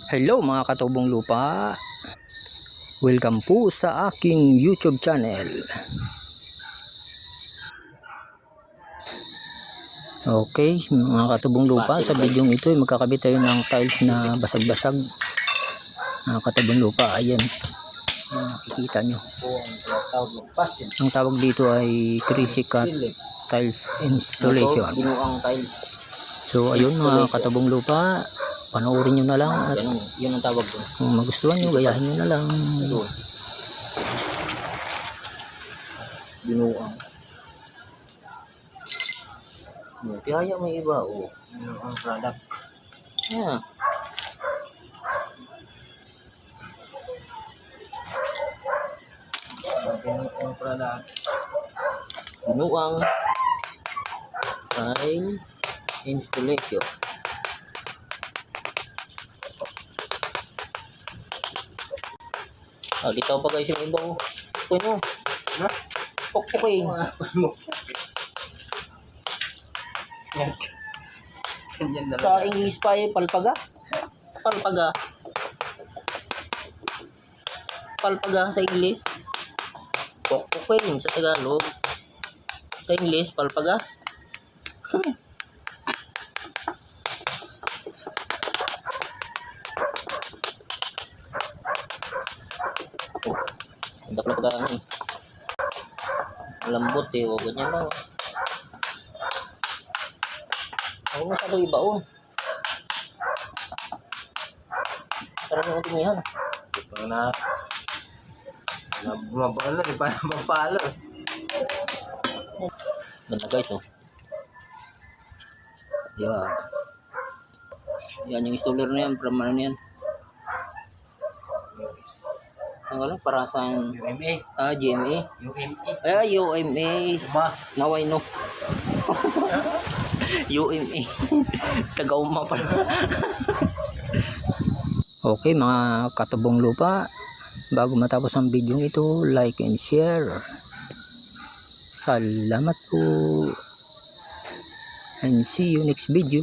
Hello mga katubong lupa, welcome po sa aking YouTube channel. Okay mga katubong lupa, sa video ito ay magkakabit tayo ng tiles na basag-basag. Mga katubong lupa, ayan, nakikita nyo. Ang tawag dito ay Greasy Cut Tiles Installation. So ayun mga katubong lupa, panoorin nyo na lang at yun ang tawag doon. kung magustuhan nyo, gayahin nyo na lang. Binuang. Kaya may iba, ang product. Yeah. Binuang product. Binuang tile installation. Dito pa guys yung iba. Puno. Na? Pokpokin. Sa English pa eh, palpaga. Palpaga. Palpaga sa English. Pokpokin sa Tagalog. Sa English, palpaga. Hindi ko na pagkaan eh. Lambot eh, o ganyan lang. Ako masyado iba o. Tara nyo ang tumihan. Ito na bumabalo, di pa mapalo. Ganda guys oh. Yan. Yan yung installer na yan, from ano yan. Ang alam, para sa UMA. GMA. UMA. UMA. Now I know. UMA. Taga-uma pala. Okay mga katubong lupa, bago matapos ang video ito, like and share. Salamat po and see you next video.